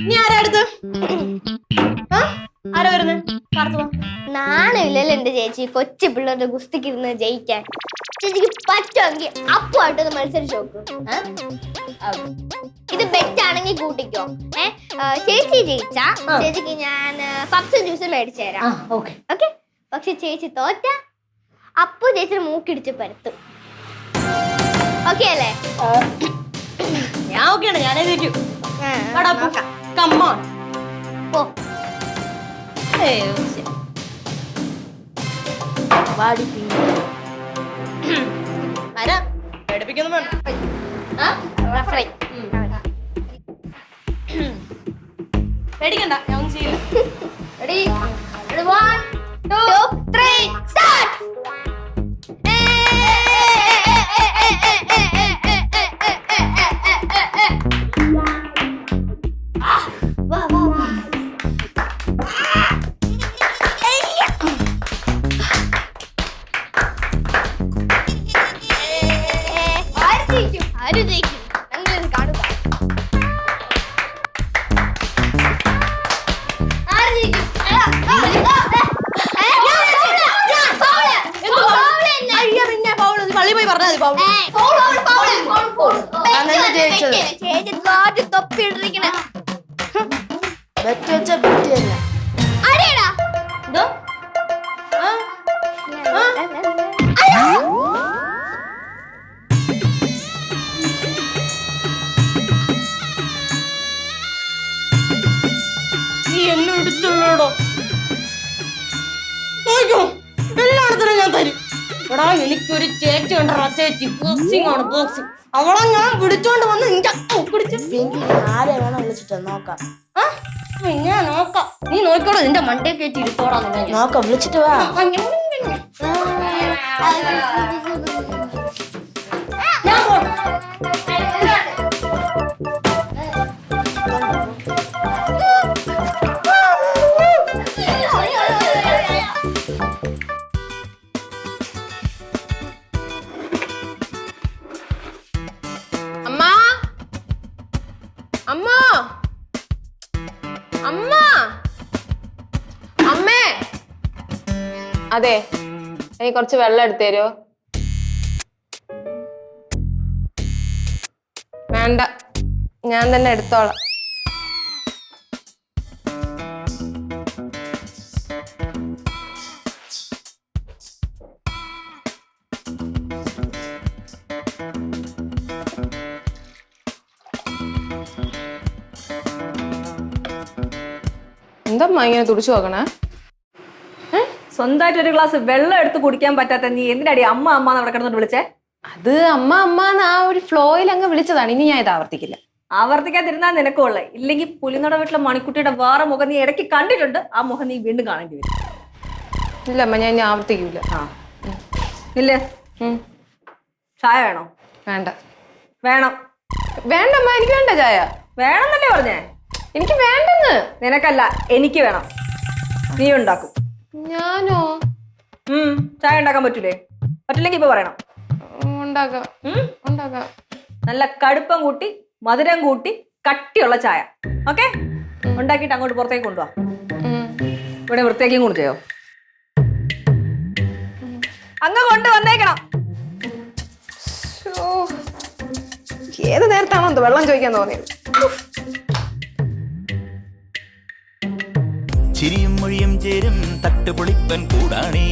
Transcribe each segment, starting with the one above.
നീ ആരാ അടുത്ത് ആരാ വരുന്നത്? നാണില്ലല്ലോ എന്റെ ചേച്ചി, കൊച്ചു പിള്ളേരുടെ ഗുസ്തിക്കിരുന്ന് ജയിക്കാൻ. ചേച്ചിക്ക് പറ്റുമെങ്കിൽ അപ്പുമായിട്ടൊന്ന് മത്സരിച്ച് നോക്കും. ഇത് ബെറ്റാണെങ്കിൽ കൂട്ടിക്കോ. ചേച്ചി ജയിച്ചാ ചേച്ചിക്ക് ഞാൻ പപ്സും ജ്യൂസും മേടിച്ചു തരാം. ഓക്കെ. പക്ഷെ ചേച്ചി തോറ്റ അപ്പു ചേച്ചിയുടെ മൂക്കിടിച്ച് പരത്തും. ഓക്കെ അല്ലേ? ഞാൻ ഓക്കെയാണ്, ഞാനേ തരൂ. പോ. പേടിപ്പിക്കൊന്നും വേണ്ട. പേടിക്കണ്ട, ഞാൻ ഒന്നും ചെയ്യില്ല. Ready? 1, 2, 3, start! എല്ലായിടത്തിനും ഞാൻ തരും. എടാ എനിക്കൊരു ചേച്ചി ഉണ്ടോ, ചേച്ചി ബോക്സിംഗ് ആണ്, ബോക്സിംഗ്. അവളെ ഞാൻ പിടിച്ചോണ്ട് വന്ന് ആരെ വേണം വിളിച്ചിട്ട് നോക്കാം. പിന്നെ നോക്കാം, നീ നോക്കോളൂ. നിന്റെ മണ്ടേ കയറ്റി ഇരുത്തോടാ. നോക്കാം, വിളിച്ചിട്ട് വാ. അതെ, എനിക്ക് കുറച്ച് വെള്ളം എടുത്തു തരുമോ? വേണ്ട, ഞാൻ തന്നെ എടുത്തോളാം. എന്താ ഇങ്ങനെ തുടിച്ചു നോക്കണേ? സ്വന്തമായിട്ട് ഒരു ഗ്ലാസ് വെള്ളം എടുത്ത് കുടിക്കാൻ പറ്റാത്ത നീ എന്തിനാടി അമ്മ അമ്മ അവിടെ കിടന്നിട്ട് വിളിച്ചേ? അത് അമ്മ അമ്മ ആ ഒരു ഫ്ലോയിൽ അങ്ങ് വിളിച്ചതാണ്. ഇനി ഞാൻ ഇത് ആവർത്തിക്കില്ല. ആവർത്തിക്കാതിരുന്നാൽ നിനക്കുള്ളേ. ഇല്ലെങ്കിൽ പുലിനട വീട്ടിലെ മണിക്കുട്ടിയുടെ വേറെ മുഖം നീ ഇടയ്ക്ക് കണ്ടിട്ടുണ്ട്. ആ മുഖം നീ വീണ്ടും കാണേണ്ടി വരും. ഇല്ല അമ്മ, ഞാൻ ഇനി ആവർത്തിക്കില്ല. ഇല്ലേ? ചായ വേണോ? വേണ്ട. വേണം. വേണ്ടമ്മ, എനിക്ക് വേണ്ട ചായ. വേണമെന്നല്ലേ പറഞ്ഞേ? എനിക്ക് വേണ്ടെന്ന്. നിനക്കല്ല, എനിക്ക് വേണം. നീ ഉണ്ടാക്കും. ഞാനോ? ചായ ഉണ്ടാക്കാൻ പറ്റൂലേ? പറ്റില്ലെങ്കിൽ ഇപ്പൊ പറയണം. ഉണ്ടാക്കാം. നല്ല കടുപ്പം കൂട്ടി, മധുരം കൂട്ടി, കട്ടിയുള്ള ചായ. ഓക്കെ? ഉണ്ടാക്കിയിട്ട് അങ്ങോട്ട് പുറത്തേക്ക് കൊണ്ടുപോവാ. ഇവിടെ വൃത്തിയാക്കിയും കൊണ്ട് ചെയ്യോ? അങ്ങ് കൊണ്ടുവന്നേക്കണം. ഏത് നേരത്താണോ വെള്ളം ചോദിക്കാൻ തോന്നിയത്? ചിരിയും മൊഴിയും ചേരും തട്ടുപൊളിപ്പൻ കൂടാണേ.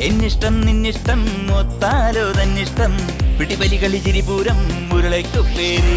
എന്നിഷ്ടം നിന്നിഷ്ടം ഒത്താലോ തന്നിഷ്ടം. പിടിപലി കളി ചിരിപൂരം മുരളയ്ക്കു പേര്.